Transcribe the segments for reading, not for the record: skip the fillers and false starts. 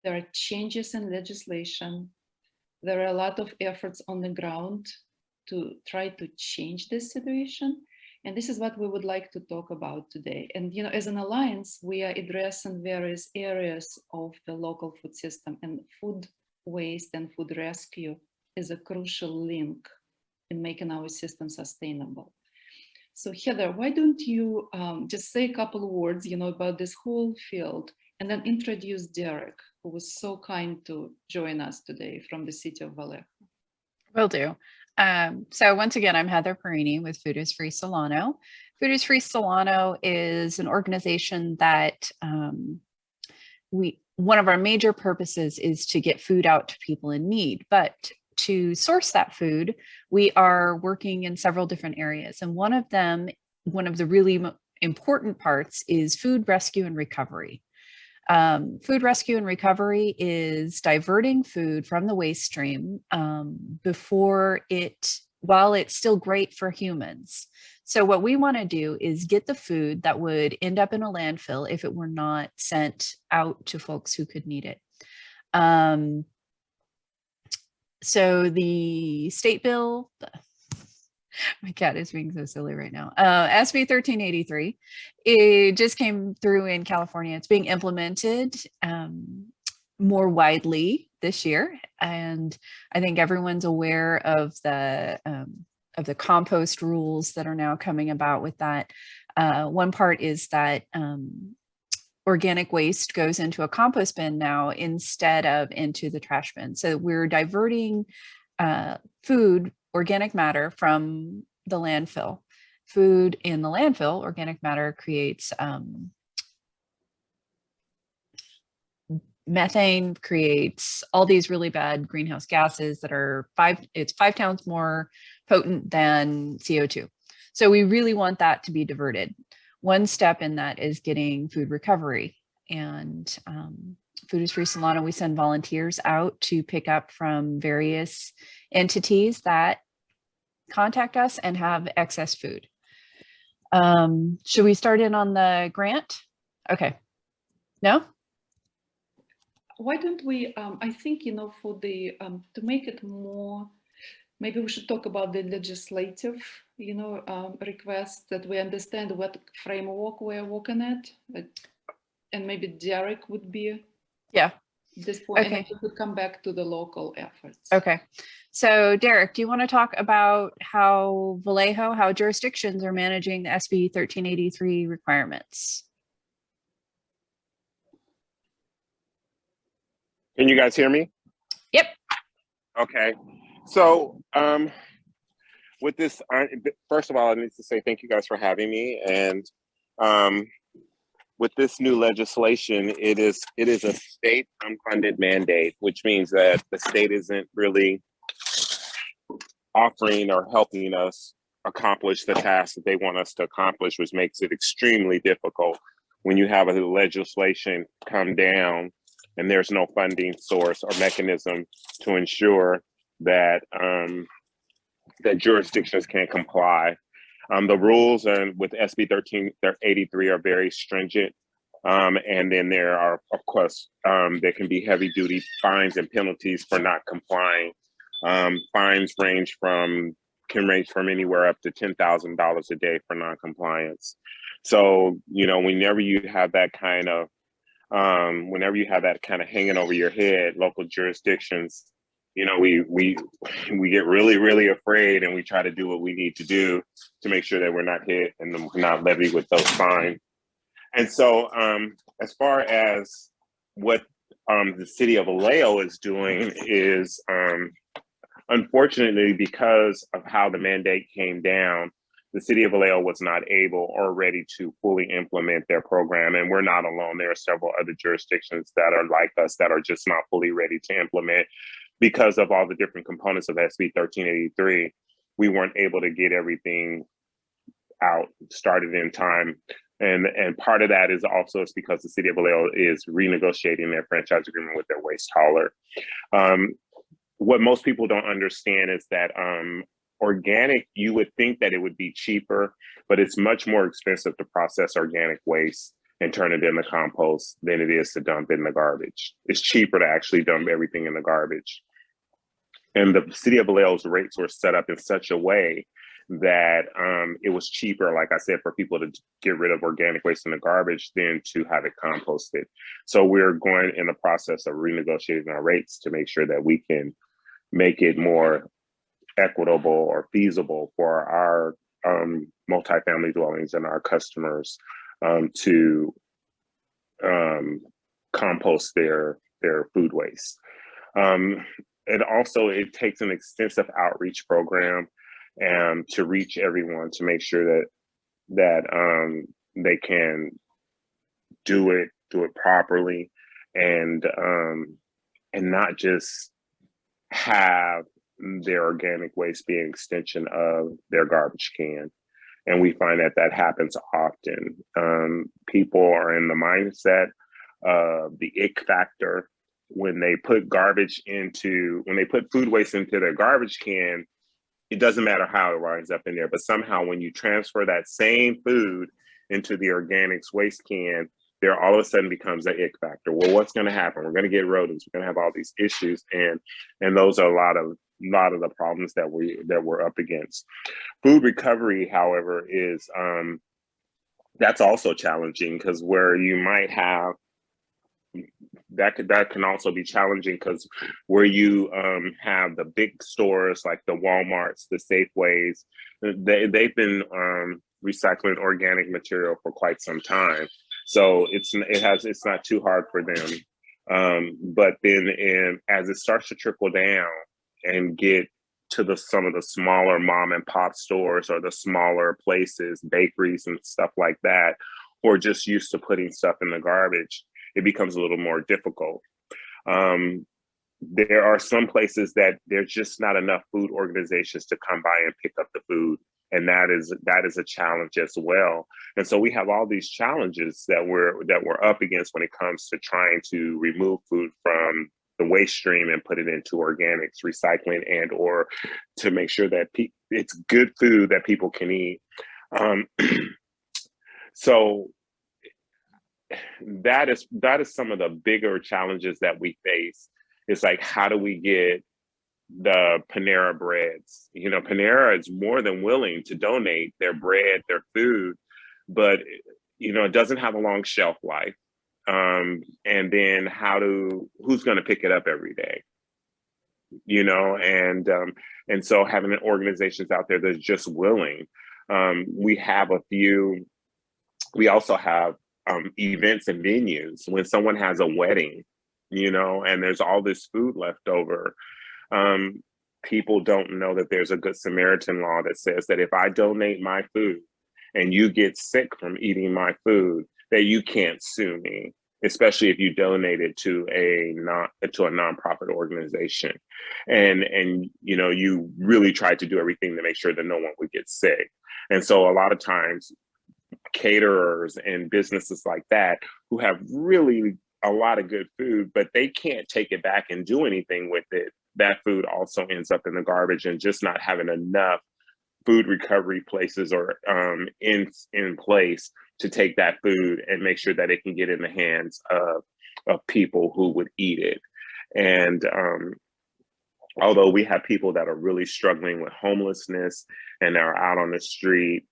There are changes in legislation. There are a lot of efforts on the ground to try to change this situation. And this is what we would like to talk about today. And as an alliance, we are addressing various areas of the local food system, and food waste and food rescue is a crucial link in making our system sustainable. So Heather, why don't you just say a couple of words, about this whole field, and then introduce Derek, who was so kind to join us today from the city of Vallejo. Will do. So once again, I'm Heather Pierini with Food is Free Solano. Food is Free Solano is an organization that one of our major purposes is to get food out to people in need, but to source that food, we are working in several different areas. And one of the really important parts is food rescue and recovery. Food rescue and recovery is diverting food from the waste stream while it's still great for humans. So what we want to do is get the food that would end up in a landfill if it were not sent out to folks who could need it. So the state bill, my cat is being so silly right now. SB 1383, it just came through in California. It's being implemented more widely this year. And I think everyone's aware of the compost rules that are now coming about with that. One part is that organic waste goes into a compost bin now instead of into the trash bin. So we're diverting food, organic matter from the landfill. Food in the landfill, organic matter creates methane, creates all these really bad greenhouse gases that are 5 times more potent than CO2. So we really want that to be diverted. One step in that is getting food recovery, and Food is Free Solano, we send volunteers out to pick up from various entities that contact us and have excess food. Should we start in on the grant? Okay. No? Why don't we, I think, for the, to make it more, maybe we should talk about the legislative, request, that we understand what framework we're working at. And maybe Derek would be this point, okay. And we could come back to the local efforts. Okay. So Derek, do you want to talk about how Vallejo, how jurisdictions are managing the SB 1383 requirements? Can you guys hear me? Yep. Okay. So with this, first of all, I need to say thank you guys for having me. And with this new legislation, it is a state unfunded mandate, which means that the state isn't really offering or helping us accomplish the task that they want us to accomplish, which makes it extremely difficult when you have a legislation come down and there's no funding source or mechanism to ensure that that jurisdictions can comply. The rules and with SB 1383 are very stringent. And then there are, of course, there can be heavy duty fines and penalties for not complying. Fines can range from anywhere up to $10,000 a day for non-compliance. So, whenever you have that kind of hanging over your head, local jurisdictions, we get really, really afraid, and we try to do what we need to do to make sure that we're not hit and we're not levied with those fines. And so as far as what the city of Vallejo is doing is, unfortunately, because of how the mandate came down, the city of Vallejo was not able or ready to fully implement their program. And we're not alone. There are several other jurisdictions that are like us that are just not fully ready to implement because of all the different components of SB 1383. We weren't able to get everything started in time. And part of that is also because the city of Vallejo is renegotiating their franchise agreement with their waste hauler. What most people don't understand is that organic, you would think that it would be cheaper, but it's much more expensive to process organic waste and turn it into compost than it is to dump in the garbage. It's cheaper to actually dump everything in the garbage. And the city of Vallejo's rates were set up in such a way that it was cheaper, like I said, for people to get rid of organic waste in the garbage than to have it composted. So we're going in the process of renegotiating our rates to make sure that we can make it more equitable or feasible for our multifamily dwellings and our customers to compost their food waste. And also it takes an extensive outreach program to reach everyone to make sure that they can do it properly and not just have their organic waste be an extension of their garbage can. And we find that happens often. People are in the mindset of the ick factor when they put food waste into their garbage can. It doesn't matter how it winds up in there, but somehow when you transfer that same food into the organics waste can, there all of a sudden becomes an ick factor. Well, what's going to happen? We're going to get rodents. We're going to have all these issues, and those are a lot of the problems that we're up against. Food recovery, however, is that's also challenging, because where you might have that can also be challenging, because where you have the big stores like the Walmarts, the Safeways, they've been recycling organic material for quite some time, so it's not too hard for them. But then as it starts to trickle down and get to some of the smaller mom and pop stores or the smaller places, bakeries and stuff like that, who are just used to putting stuff in the garbage, it becomes a little more difficult. There are some places that there's just not enough food organizations to come by and pick up the food. And that is a challenge as well. And so we have all these challenges that we're up against when it comes to trying to remove food from the waste stream and put it into organics, recycling, and or to make sure that it's good food that people can eat. So that is some of the bigger challenges that we face. It's like, how do we get the Panera breads? Panera is more than willing to donate their bread, their food, but it doesn't have a long shelf life. And then who's going to pick it up every day? And so having organizations out there that's just willing. We have a few. We also have events and venues. When someone has a wedding, and there's all this food left over, people don't know that there's a Good Samaritan law that says that if I donate my food and you get sick from eating my food, that you can't sue me, especially if you donate it to a nonprofit organization. And you really try to do everything to make sure that no one would get sick. And so a lot of times caterers and businesses like that who have really a lot of good food, but they can't take it back and do anything with it, that food also ends up in the garbage, and just not having enough food recovery places or in place to take that food and make sure that it can get in the hands of people who would eat it. And although we have people that are really struggling with homelessness and are out on the street,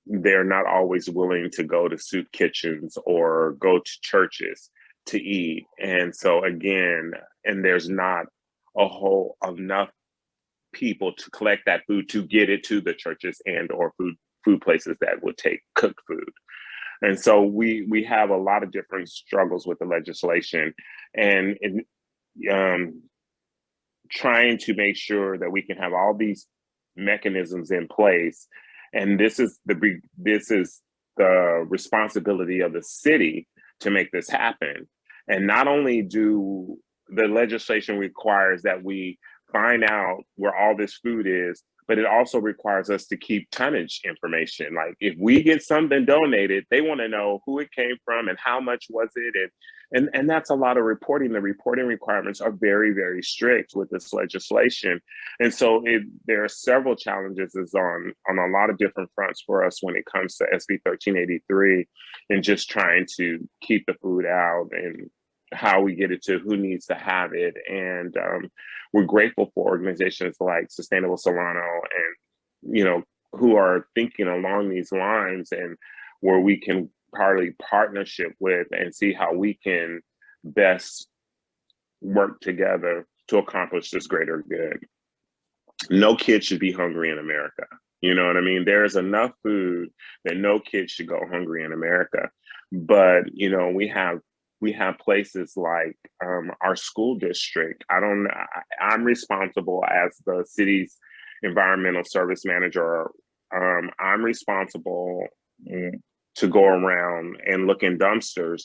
they're not always willing to go to soup kitchens or go to churches to eat. And so again, and there's not enough people to collect that food to get it to the churches and or food places that would take cooked food. And so we have a lot of different struggles with the legislation, and trying to make sure that we can have all these mechanisms in place. And this is the responsibility of the city to make this happen. And not only do the legislation requires that we find out where all this food is, but it also requires us to keep tonnage information. Like if we get something donated, they want to know who it came from and how much was it, and that's a lot of reporting. The reporting requirements are very, very strict with this legislation, and so there are several challenges on a lot of different fronts for us when it comes to SB 1383, and just trying to keep the food out and how we get it to who needs to have it. And we're grateful for organizations like Sustainable Solano and, who are thinking along these lines, and where we can partnership with and see how we can best work together to accomplish this greater good. No kid should be hungry in America. You know what I mean? There's enough food that no kid should go hungry in America. But, we have places like our school district. I'm responsible as the city's environmental service manager. I'm responsible to go around and look in dumpsters,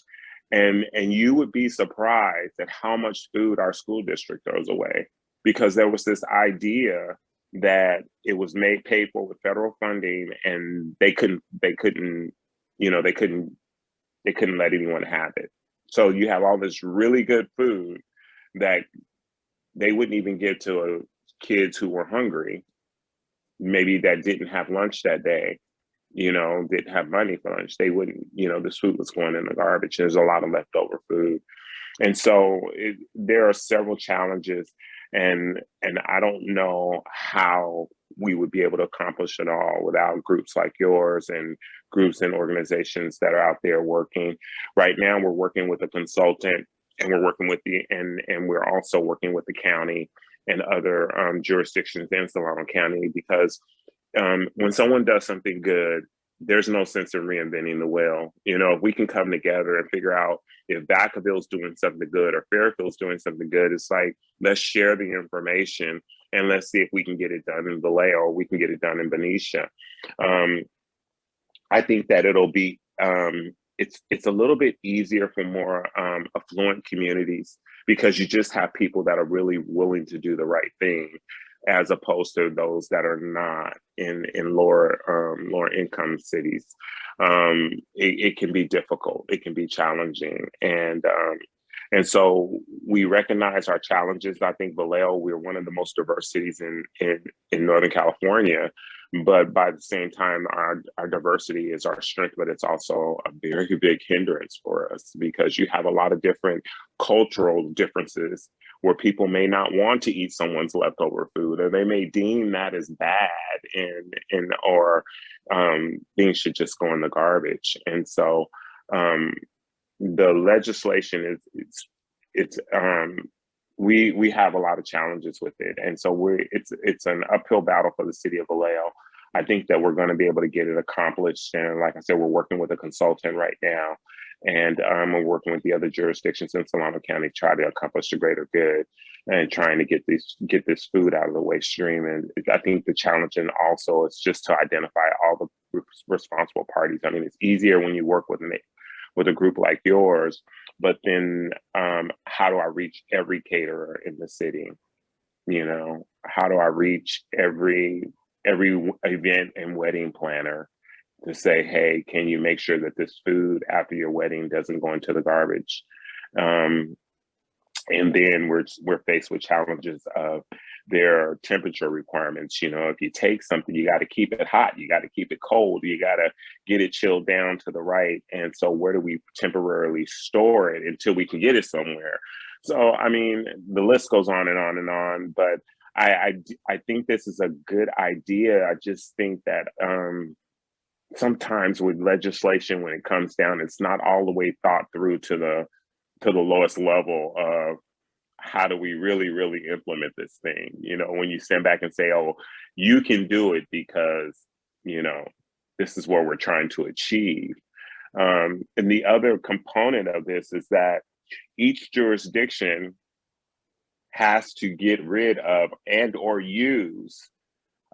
and you would be surprised at how much food our school district throws away, because there was this idea that it was paid for with federal funding, and they couldn't let anyone have it. So you have all this really good food that they wouldn't even give to kids who were hungry, maybe that didn't have lunch that day, didn't have money for lunch. They wouldn't, this food was going in the garbage. There's a lot of leftover food. And so there are several challenges, and I don't know how we would be able to accomplish it all without groups like yours and groups and organizations that are out there working. Right now, we're working with a consultant, and we're working with and we're also working with the county and other jurisdictions in Solano County, because when someone does something good, there's no sense in reinventing the wheel. If we can come together and figure out if Vacaville's doing something good or Fairfield's doing something good, it's like, let's share the information and let's see if we can get it done in Vallejo, or we can get it done in Benicia. I think that it'll be, it's a little bit easier for more affluent communities, because you just have people that are really willing to do the right thing, as opposed to those that are not in lower income cities. It can be difficult. It can be challenging. And so we recognize our challenges. I think Vallejo, we're one of the most diverse cities in Northern California, but by the same time, our diversity is our strength, but it's also a very big hindrance for us, because you have a lot of different cultural differences where people may not want to eat someone's leftover food, or they may deem that as bad, or things should just go in the garbage. And so the legislation we have a lot of challenges with it, and so it's an uphill battle for the city of Vallejo. I think that we're going to be able to get it accomplished, and like I said, we're working with a consultant right now, and we're working with the other jurisdictions in Solano County to try to accomplish the greater good and trying to get this food out of the waste stream. And I think the challenge, and also, is just to identify all the responsible parties. I mean, it's easier when you work with a group like yours, but then how do I reach every caterer in the city? How do I reach every event and wedding planner to say, hey, can you make sure that this food after your wedding doesn't go into the garbage? And then we're faced with challenges of their temperature requirements. If you take something, you got to keep it hot, you got to keep it cold, you got to get it chilled down to the right. And so where do we temporarily store it until we can get it somewhere? So, I mean, the list goes on and on and on, but I think this is a good idea. I just think that sometimes with legislation, when it comes down, it's not all the way thought through to the lowest level of how do we really, really implement this thing? When you stand back and say, oh, you can do it because, this is what we're trying to achieve. And the other component of this is that each jurisdiction has to get rid of and or use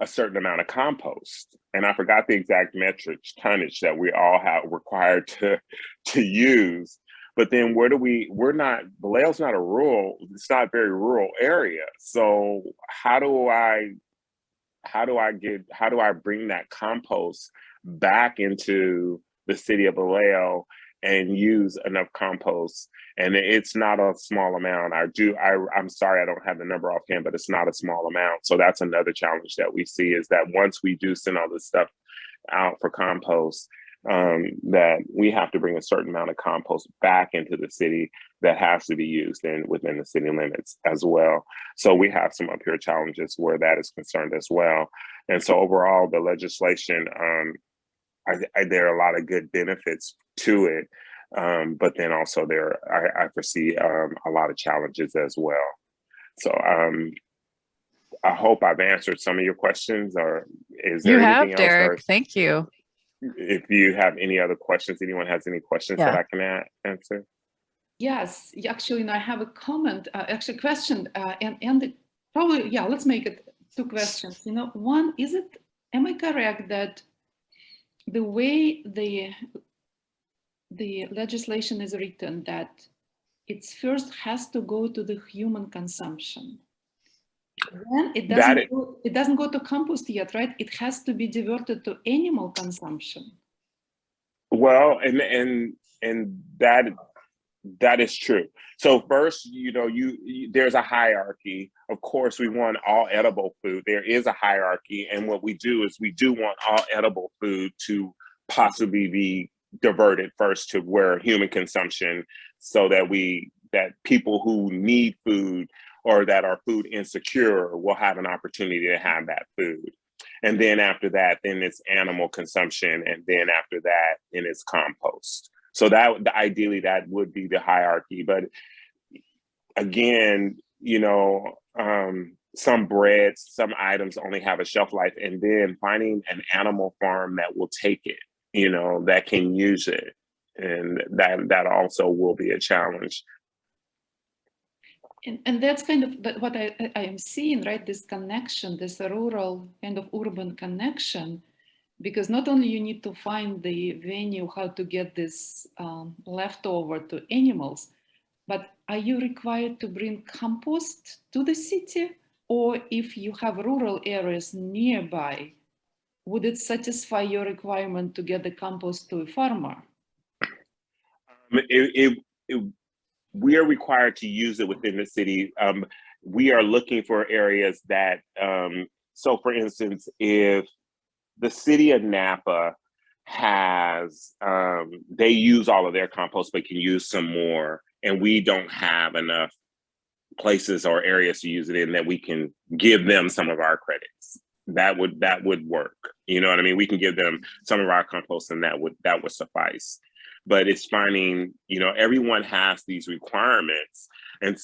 a certain amount of compost. And I forgot the exact metrics, tonnage that we all have required to use. But then Vallejo's not it's not a very rural area. So how do I how do I bring that compost back into the city of Vallejo and use enough compost? And it's not a small amount. I'm sorry, I don't have the number offhand, but it's not a small amount. So that's another challenge that we see, is that once we do send all this stuff out for compost, that we have to bring a certain amount of compost back into the city that has to be used within the city limits as well. So we have some up here challenges where that is concerned as well. And so overall, the legislation, there are a lot of good benefits to it, but then also I foresee a lot of challenges as well. So I hope I've answered some of your questions, or is there anything else? Derek. Thank you. If you have any other questions, anyone has any questions that I can answer? Yes, actually, I have a comment, actually question, and probably, let's make it 2 questions. One, am I correct that the way the legislation is written, that it first has to go to the human consumption? Then it doesn't go to compost yet, right? It has to be diverted to animal consumption. Well, and that is true. So first, there's a hierarchy. Of course, we want all edible food. There is a hierarchy, and what we do is we do want all edible food to possibly be diverted first to where human consumption, so that people who need food or that are food insecure will have an opportunity to have that food. And then after that, then it's animal consumption. And then after that, then it's compost. So ideally that would be the hierarchy. But again, some breads, some items only have a shelf life, and then finding an animal farm that will take it, that can use it. And that also will be a challenge. And that's kind of what I am seeing, right? This connection, this rural kind of urban connection, because not only you need to find the venue, how to get this leftover to animals, but are you required to bring compost to the city? Or if you have rural areas nearby, would it satisfy your requirement to get the compost to a farmer? We are required to use it within the city. We are looking for areas that, so for instance, if the city of Napa has, they use all of their compost, but can use some more, and we don't have enough places or areas to use it in, that we can give them some of our credits. That would work. You know what I mean? We can give them some of our compost, and that would suffice. But it's finding, everyone has these requirements. And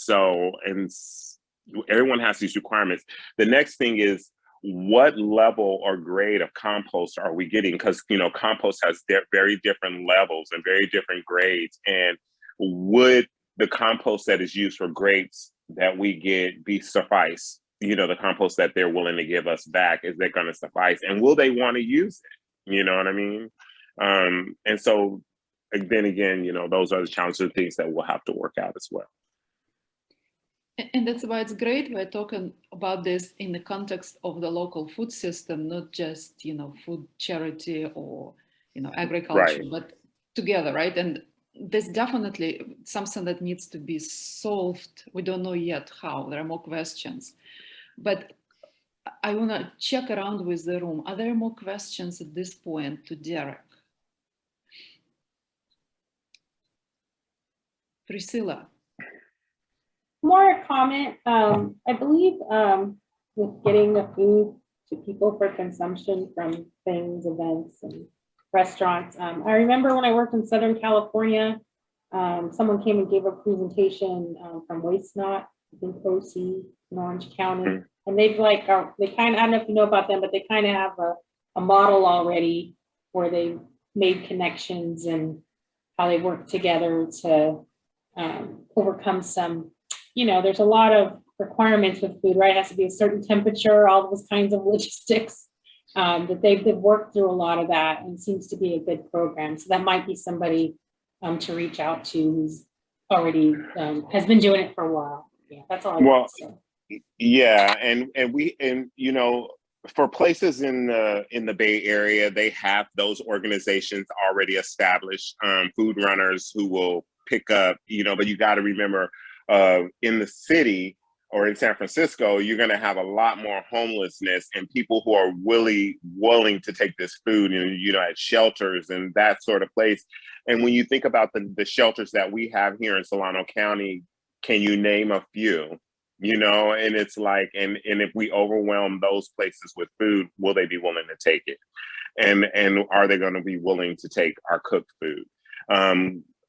everyone has these requirements. The next thing is, what level or grade of compost are we getting? Because, compost has very different levels and very different grades. And would the compost that is used for grapes that we get suffice? The compost that they're willing to give us back, is that going to suffice? And will they want to use it? You know what I mean? And so, then again, those are the challenges and things that we'll have to work out as well. And that's why it's great we're talking about this in the context of the local food system, not just, food charity or, agriculture, Right. but together, right? And there's definitely something that needs to be solved. We don't know yet how. There are more questions. But I want to check around with the room. Are there more questions at this point to Derek? Priscilla. More a comment. I believe with getting the food to people for consumption from things, events, and restaurants. I remember when I worked in Southern California, someone came and gave a presentation from Waste Not, I think OC in Orange County. And they've they kind of, I don't know if you know about them, but they kind of have a model already where they made connections and how they work together to overcome some, there's a lot of requirements with food, right? It has to be a certain temperature, all those kinds of logistics, that they've worked through a lot of that, and seems to be a good program. So that might be somebody to reach out to who's already has been doing it for a while. Yeah, that's all I want to say. Yeah, and for places in the Bay Area, they have those organizations already established, food runners who will pick up, but you got to remember, in the city or in San Francisco, you're going to have a lot more homelessness and people who are willing to take this food, at shelters and that sort of place. And when you think about the shelters that we have here in Solano County, can you name a few? And it's like, and if we overwhelm those places with food, will they be willing to take it? And are they going to be willing to take our cooked food?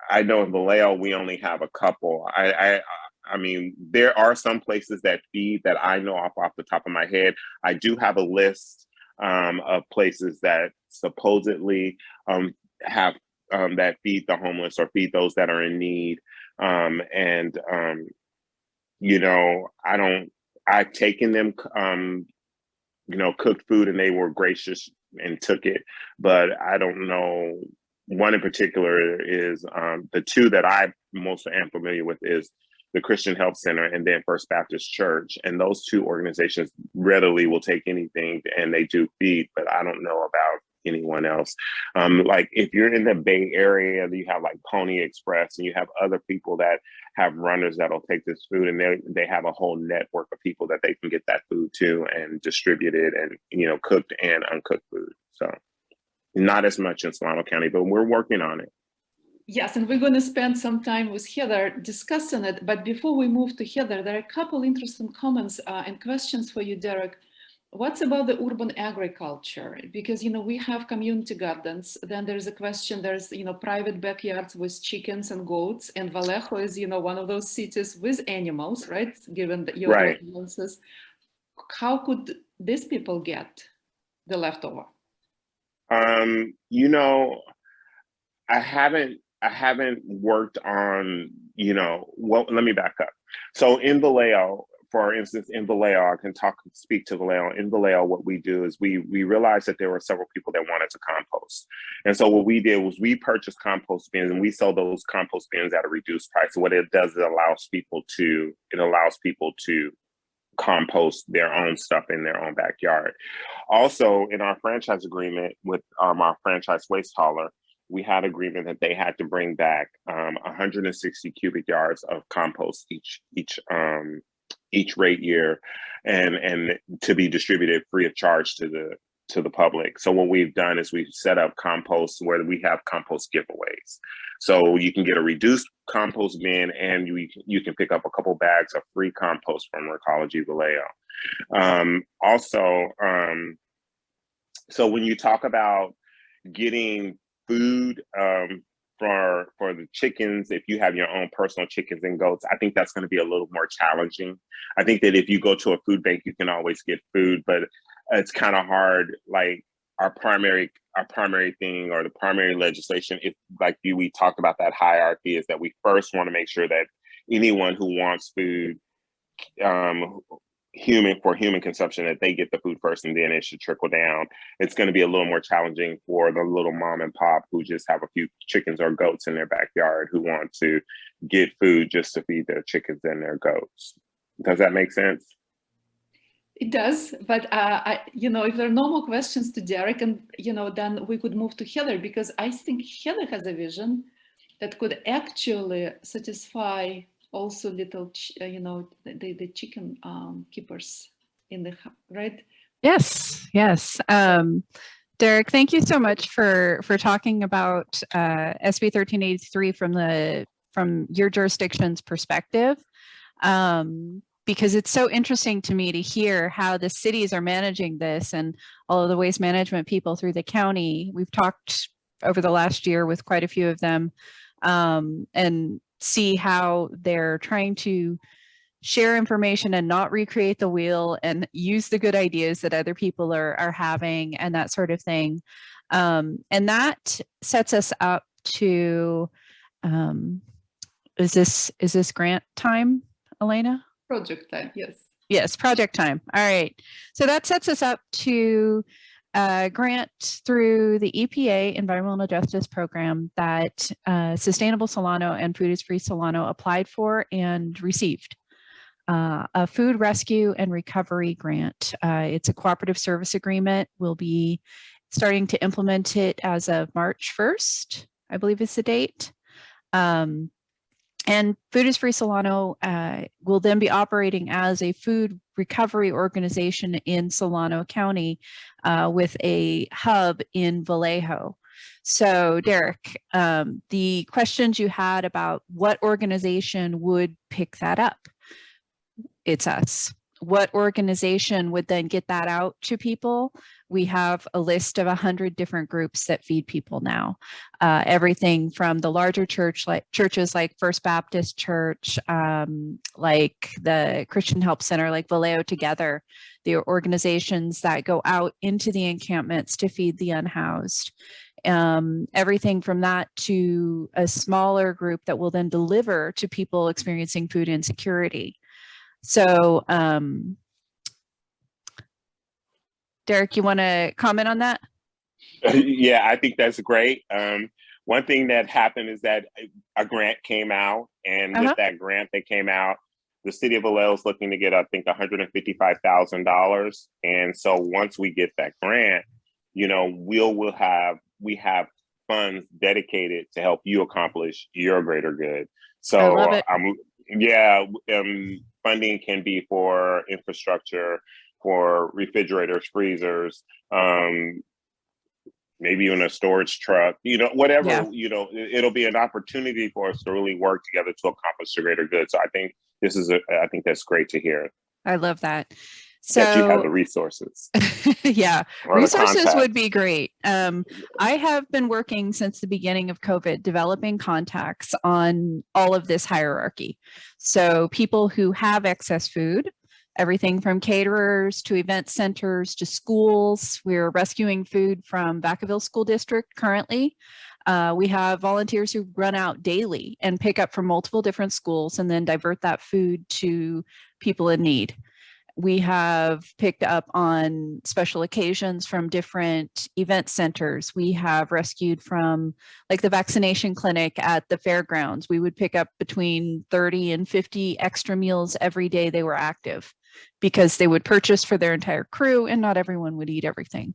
I know in Vallejo, we only have a couple. I mean, there are some places that feed that I know off the top of my head. I do have a list of places that supposedly have that feed the homeless or feed those that are in need. I've taken them, cooked food and they were gracious and took it, but I don't know. One in particular is the two that I most am familiar with is the Christian Health Center and then First Baptist Church. And those two organizations readily will take anything and they do feed, but I don't know about anyone else. Like if you're in the Bay Area, you have like Pony Express and you have other people that have runners that'll take this food and they have a whole network of people that they can get that food to and distribute it and, cooked and uncooked food. So not as much in Solano County, but we're working on it. Yes, and we're going to spend some time with Heather discussing it. But before we move to Heather, there are a couple interesting comments and questions for you, Derek. What's about the urban agriculture? Because, we have community gardens. Then there's a question, there's, private backyards with chickens and goats. And Vallejo is, one of those cities with animals, right? Given your influences. How could these people get the leftover? I haven't worked on, well, let me back up. So in Vallejo, for instance, in Vallejo, I can speak to Vallejo. In Vallejo, what we do is we realized that there were several people that wanted to compost. And so what we did was we purchased compost bins and we sell those compost bins at a reduced price. So what it does is it allows people to compost their own stuff in their own backyard. Also, in our franchise agreement with our franchise waste hauler, we had agreement that they had to bring back 160 cubic yards of compost each rate year, and to be distributed free of charge to the public. So what we've done is we've set up compost where we have compost giveaways. So you can get a reduced compost bin and you can pick up a couple bags of free compost from Recology Vallejo. So when you talk about getting food for the chickens, if you have your own personal chickens and goats, I think that's going to be a little more challenging. I think that if you go to a food bank, you can always get food, but it's kind of hard. Like our primary thing or the primary legislation, if like we talked about that hierarchy, is that we first want to make sure that anyone who wants food, human consumption, that they get the food first and then it should trickle down. It's going to be a little more challenging for the little mom and pop who just have a few chickens or goats in their backyard who want to get food just to feed their chickens and their goats. Does that make sense? It does, but if there are no more questions to Derek, and then we could move to Heather, because I think Heather has a vision that could actually satisfy also little, the chicken keepers in the right. Yes. Derek, thank you so much for talking about SB 1383 from your jurisdiction's perspective. Because it's so interesting to me to hear how the cities are managing this and all of the waste management people through the county. We've talked over the last year with quite a few of them, and see how they're trying to share information and not recreate the wheel and use the good ideas that other people are having and that sort of thing. And that sets us up to, is this grant time, Elena? Project time, yes. Yes, project time. All right. So that sets us up to grant through the EPA Environmental Justice Program that Sustainable Solano and Food is Free Solano applied for and received. a food rescue and recovery grant. It's a cooperative service agreement. We'll be starting to implement it as of March 1st, I believe is the date. And Food is Free Solano will then be operating as a food recovery organization in Solano County with a hub in Vallejo. So Derek, the questions you had about what organization would pick that up, it's us. What organization would then get that out to people? We have a list of 100 different groups that feed people now. Everything from the larger churches like First Baptist Church, like the Christian Help Center, like Vallejo Together, the organizations that go out into the encampments to feed the unhoused. Everything from that to a smaller group that will then deliver to people experiencing food insecurity. So, Derek, you want to comment on that? Yeah, I think that's great. One thing that happened is that a grant came out, and with that grant that came out, the city of Vallejo is looking to get, I think, $155,000. And so once we get that grant, you know, we have funds dedicated to help you accomplish your greater good. So I love it. Funding can be for infrastructure, for refrigerators, freezers, maybe even a storage truck, you know, whatever, you know, it'll be an opportunity for us to really work together to accomplish the greater good. So I think I think that's great to hear. I love that. So that you have the resources. Yeah, resources would be great. I have been working since the beginning of COVID, developing contacts on all of this hierarchy. So people who have excess food, everything from caterers to event centers to schools. We're rescuing food from Vacaville School District currently. We have volunteers who run out daily and pick up from multiple different schools and then divert that food to people in need. We have picked up on special occasions from different event centers. We have rescued from like the vaccination clinic at the fairgrounds. We would pick up between 30 and 50 extra meals every day they were active because they would purchase for their entire crew and not everyone would eat everything.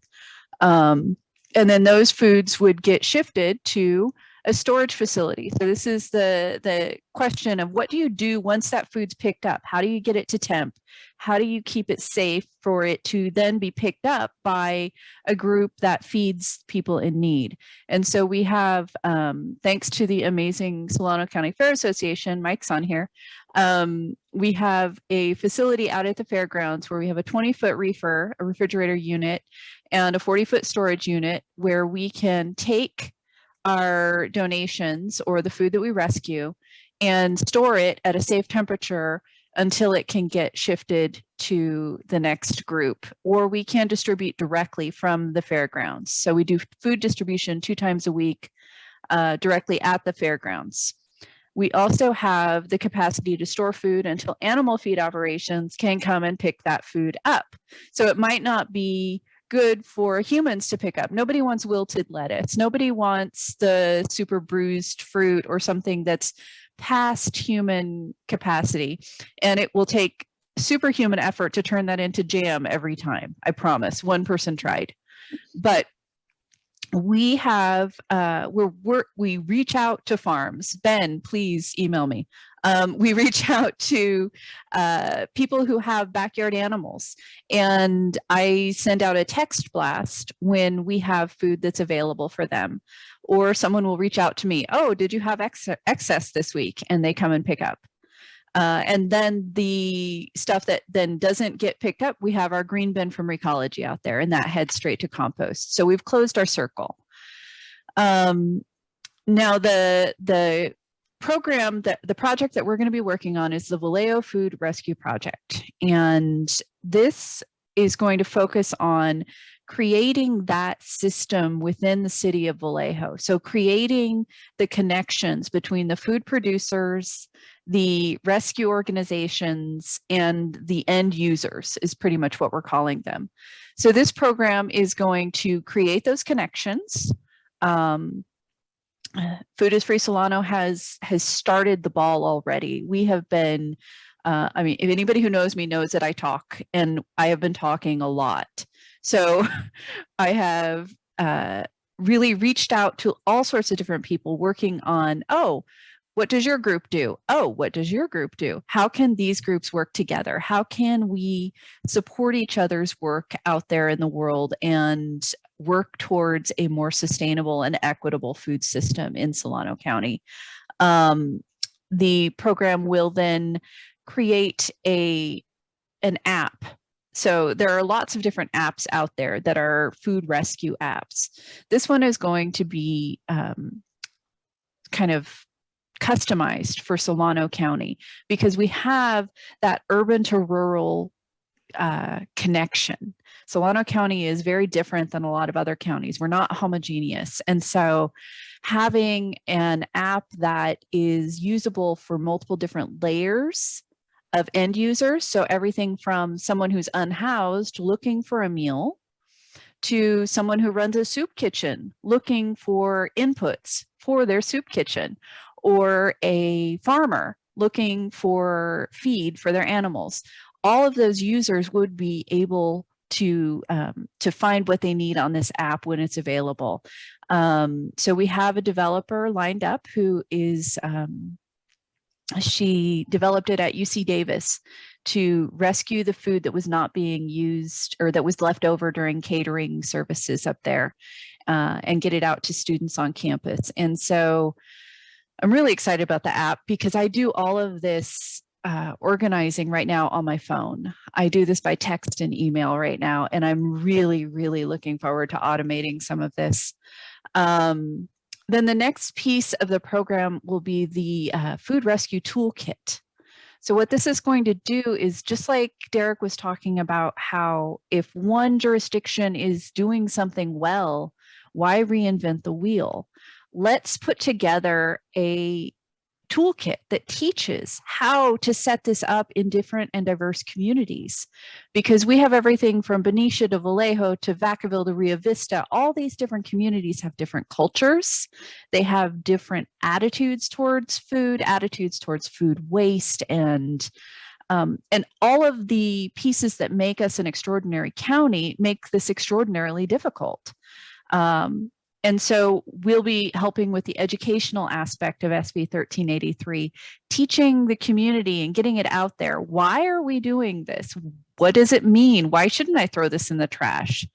And then those foods would get shifted to a storage facility. So this is the question of what do you do once that food's picked up? How do you get it to temp? How do you keep it safe for it to then be picked up by a group that feeds people in need? And so we have, thanks to the amazing Solano County Fair Association, Mike's on here, we have a facility out at the fairgrounds where we have a 20-foot reefer, a refrigerator unit, and a 40-foot storage unit where we can take our donations or the food that we rescue and store it at a safe temperature until it can get shifted to the next group, or we can distribute directly from the fairgrounds. So we do food distribution 2 times a week directly at the fairgrounds. We also have the capacity to store food until animal feed operations can come and pick that food up. So it might not be good for humans to pick up. Nobody wants wilted lettuce. Nobody wants the super bruised fruit or something that's past human capacity. And it will take superhuman effort to turn that into jam every time. I promise. One person tried. But we have, we reach out to farms. Ben, please email me. We reach out to people who have backyard animals, and I send out a text blast when we have food that's available for them. Or someone will reach out to me, oh, did you have excess this week? And they come and pick up. And then the stuff that then doesn't get picked up, we have our green bin from Recology out there, and that heads straight to compost. So we've closed our circle. Now the program the project that we're going to be working on is the Vallejo Food Rescue Project. And this is going to focus on creating that system within the city of Vallejo. So creating the connections between the food producers, the rescue organizations, and the end users is pretty much what we're calling them. So this program is going to create those connections. Food is Free Solano has started the ball already. We have been I mean, if anybody who knows me knows that I talk, and I have been talking a lot. So I have really reached out to all sorts of different people working on, oh, what does your group do? Oh, what does your group do? How can these groups work together? How can we support each other's work out there in the world and work towards a more sustainable and equitable food system in Solano County? The program will then create an app. So there are lots of different apps out there that are food rescue apps. This one is going to be kind of customized for Solano County because we have that urban to rural connection. Solano County is very different than a lot of other counties. We're not homogeneous. And so having an app that is usable for multiple different layers of end users, so everything from someone who's unhoused looking for a meal to someone who runs a soup kitchen looking for inputs for their soup kitchen, or a farmer looking for feed for their animals. All of those users would be able to find what they need on this app when it's available. So we have a developer lined up who is, she developed it at UC Davis to rescue the food that was not being used or that was left over during catering services up there, and get it out to students on campus. And so I'm really excited about the app because I do all of this organizing right now on my phone. I do this by text and email right now, and I'm really, really looking forward to automating some of this. Then the next piece of the program will be the food rescue toolkit. So what this is going to do is, just like Derek was talking about, how if one jurisdiction is doing something well, why reinvent the wheel? Let's put together a toolkit that teaches how to set this up in different and diverse communities, because we have everything from Benicia to Vallejo to Vacaville to Rio Vista. All these different communities have different cultures. They have different attitudes towards food waste, and all of the pieces that make us an extraordinary county make this extraordinarily difficult. And so we'll be helping with the educational aspect of SB 1383, teaching the community and getting it out there. Why are we doing this? What does it mean? Why shouldn't I throw this in the trash?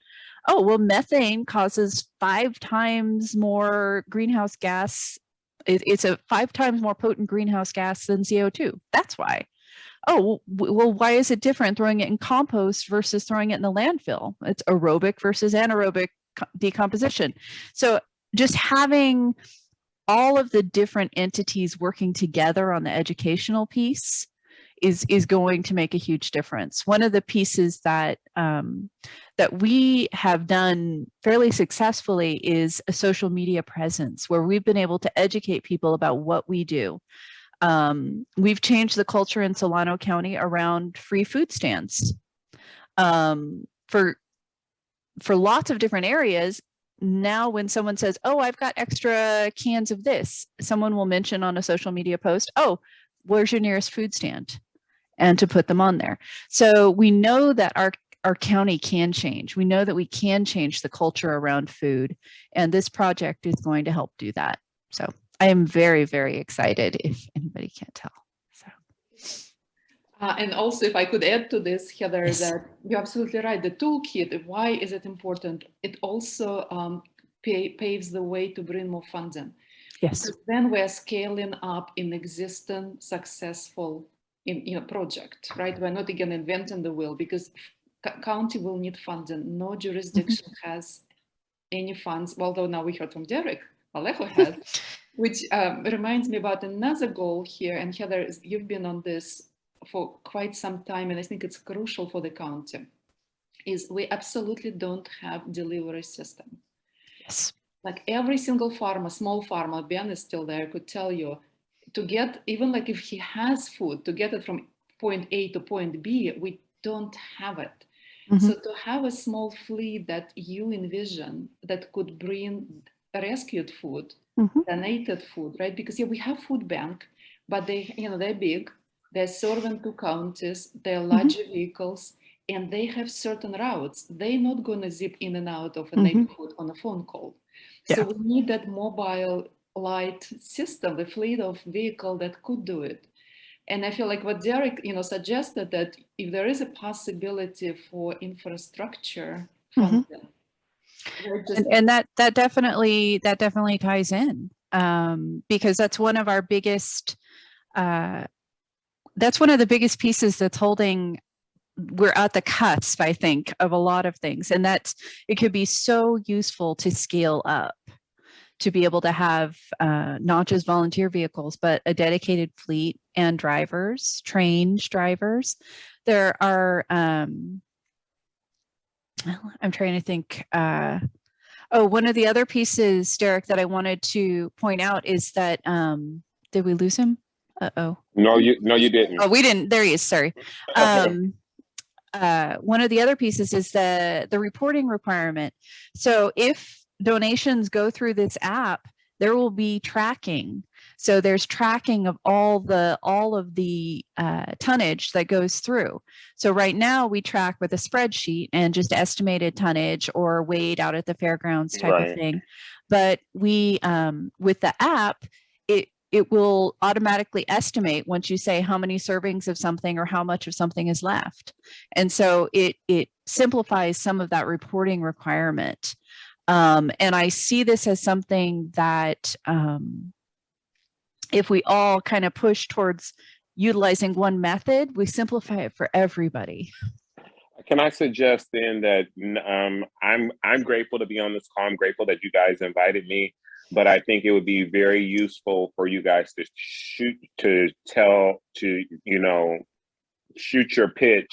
Oh, well, methane causes 5 times more greenhouse gas. It's a 5 times more potent greenhouse gas than CO2. That's why. Oh, well, why is it different throwing it in compost versus throwing it in the landfill? It's aerobic versus anaerobic decomposition. So just having all of the different entities working together on the educational piece is going to make a huge difference. One of the pieces that that we have done fairly successfully is a social media presence, where we've been able to educate people about what we do. We've changed the culture in Solano County around free food stands. For lots of different areas, now when someone says, oh, I've got extra cans of this, someone will mention on a social media post, oh, where's your nearest food stand? And to put them on there. So we know that our county can change. We know that we can change the culture around food, and this project is going to help do that. So I am very, very excited, if anybody can't tell. And also, if I could add to this, Heather, Yes. that you're absolutely right. The toolkit, why is it important? It also paves the way to bring more funding. Yes. Because then we're scaling up in existing successful project, right? We're not again inventing the wheel, because county will need funding. No jurisdiction has any funds, although now we heard from Derek, Vallejo has, which reminds me about another goal here. And Heather, you've been on this for quite some time, and I think it's crucial for the county, is we absolutely don't have delivery system. Yes. Like every single farmer, small farmer, Ben is still there, could tell you, to get, even like if he has food, to get it from point A to point B, we don't have it. Mm-hmm. So to have a small fleet that you envision that could bring rescued food, Mm-hmm. donated food, right? Because yeah, we have food bank, but they're big. They're serving two counties, they're larger vehicles, and they have certain routes. They're not going to zip in and out of a neighborhood on a phone call. So we need that mobile light system, the fleet of vehicle that could do it. And I feel like what Derek, suggested, that if there is a possibility for infrastructure funding, and that definitely ties in, because that's one of our biggest, that's one of the biggest pieces that's holding. We're at the cusp, I think, of a lot of things, and that's, it could be so useful to scale up, to be able to have not just volunteer vehicles, but a dedicated fleet and drivers, trained drivers. There are, I'm trying to think. One of the other pieces, Derek, that I wanted to point out is that, did we lose him? Uh-oh. No, you didn't. Oh, we didn't. There he is. Sorry. One of the other pieces is the reporting requirement. So if donations go through this app, there will be tracking. So there's tracking of all of the tonnage that goes through. So right now we track with a spreadsheet and just estimated tonnage or weighed out at the fairgrounds type of thing. But we, with the app, it will automatically estimate once you say how many servings of something or how much of something is left. And so it simplifies some of that reporting requirement. And I see this as something that, if we all kind of push towards utilizing one method, we simplify it for everybody. Can I suggest then that I'm grateful to be on this call. I'm grateful that you guys invited me, but I think it would be very useful for you guys to shoot your pitch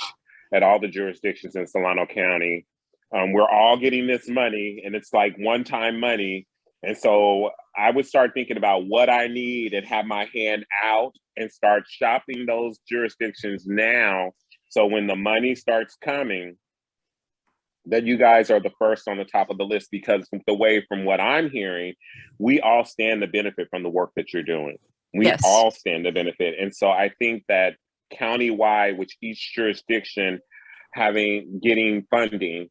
at all the jurisdictions in Solano County. We're all getting this money, and it's like one-time money. And so I would start thinking about what I need and have my hand out and start shopping those jurisdictions now. So when the money starts coming, that you guys are the first on the top of the list, because from what I'm hearing, we all stand to benefit from the work that you're doing. We all stand to benefit. And so I think that countywide, which each jurisdiction getting funding,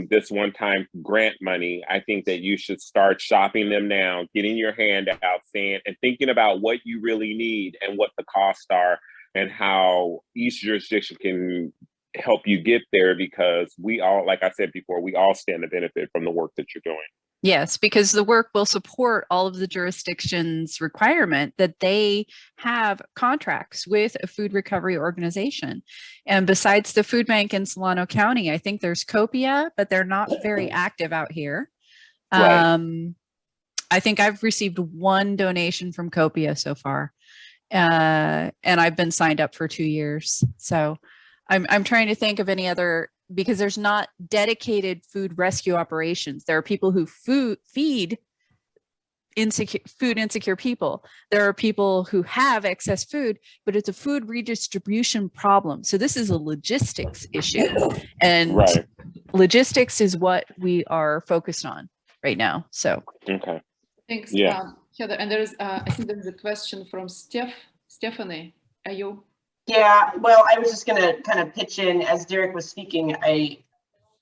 this one-time grant money, I think that you should start shopping them now, getting your hand out, saying, and thinking about what you really need and what the costs are and how each jurisdiction can help you get there, because we all, like I said before, we all stand to benefit from the work that you're doing. Yes, because the work will support all of the jurisdictions' requirement that they have contracts with a food recovery organization. And besides the food bank in Solano County, I think there's Copia, but they're not very active out here. I think I've received one donation from Copia so far. And I've been signed up for 2 years. So I'm trying to think of any other, because there's not dedicated food rescue operations. There are people who feed food insecure people. There are people who have excess food, but it's a food redistribution problem. So this is a logistics issue, and logistics is what we are focused on right now. So okay, thanks, yeah. Heather. And there's I think there's a question from Stephanie. Are you? Yeah, well, I was just going to kind of pitch in as Derek was speaking. I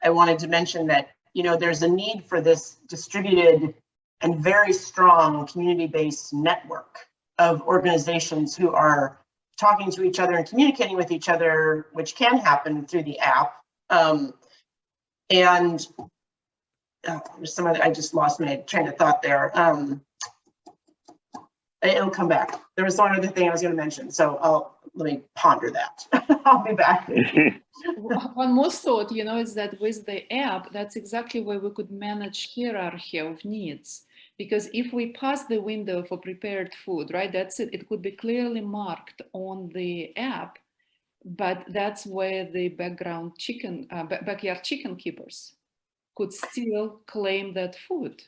wanted to mention that, there's a need for this distributed and very strong community-based network of organizations who are talking to each other and communicating with each other, which can happen through the app. And I just lost my train of thought there. It'll come back. There was one other thing I was going to mention, so let me ponder that. I'll be back. One more thought, is that with the app, that's exactly where we could manage hierarchy of needs. Because if we pass the window for prepared food, right, that's it. It could be clearly marked on the app, but that's where the backyard chicken keepers could still claim that food.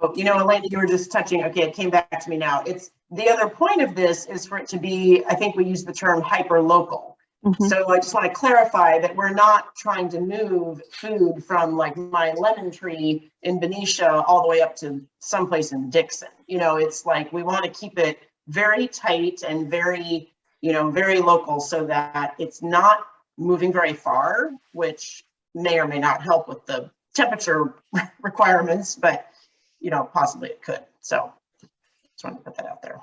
Oh, Elena, you were just touching, okay, it came back to me now. It's the other point of this is for it to be, I think we use the term hyper local. So I just want to clarify that we're not trying to move food from like my lemon tree in Benicia all the way up to someplace in Dixon. It's like we want to keep it very tight and very, you know, very local so that it's not moving very far, which may or may not help with the temperature requirements, but, you know, possibly it could. So just wanted to put that out there.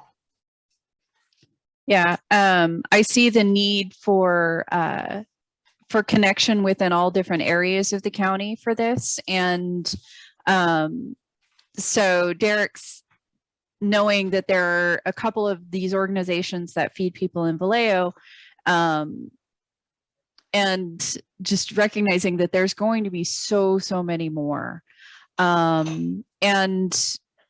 Yeah, I see the need for connection within all different areas of the county for this. And so Derek's knowing that there are a couple of these organizations that feed people in Vallejo, and just recognizing that there's going to be so many more. And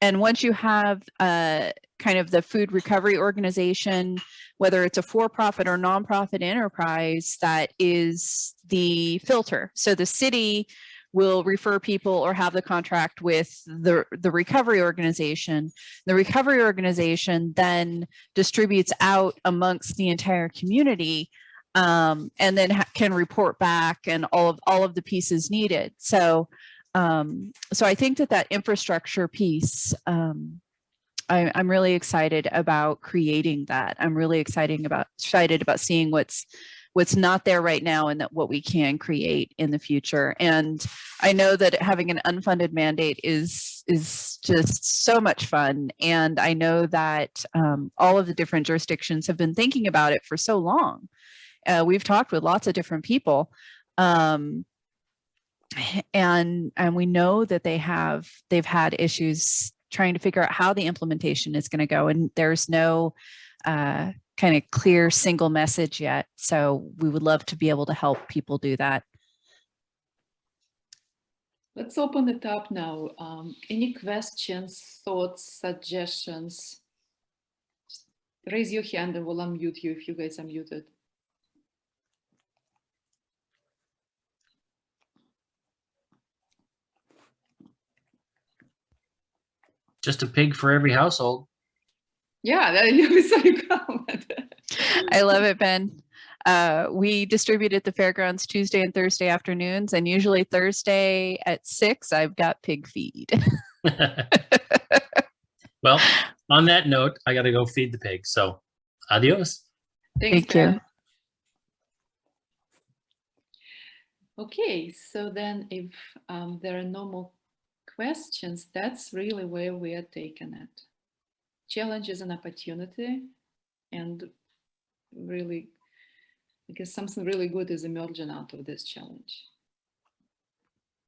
once you have kind of the food recovery organization, whether it's a for-profit or nonprofit enterprise, that is the filter. So the city will refer people or have the contract with the recovery organization. The recovery organization then distributes out amongst the entire community, and then can report back and all of the pieces needed. So so I think that infrastructure piece, I'm really excited about creating that. I'm really excited about seeing what's not there right now and that what we can create in the future. And I know that having an unfunded mandate is just so much fun. And I know that all of the different jurisdictions have been thinking about it for so long. We've talked with lots of different people. And we know that they've had issues trying to figure out how the implementation is going to go, and there's no kind of clear single message yet. So we would love to be able to help people do that. Let's open it up now. Any questions, thoughts, suggestions? Just raise your hand and we'll unmute you if you guys are muted. Just a pig for every household. Yeah, we saw you comment. I love it, Ben. We distribute at the fairgrounds Tuesday and Thursday afternoons, and usually Thursday at 6, I've got pig feed. Well, on that note, I got to go feed the pig. So adios. Thanks, Thank you. Ben. Okay, so then if there are no more questions, that's really where we are taking it. Challenge is an opportunity, and really, I guess something really good is emerging out of this challenge.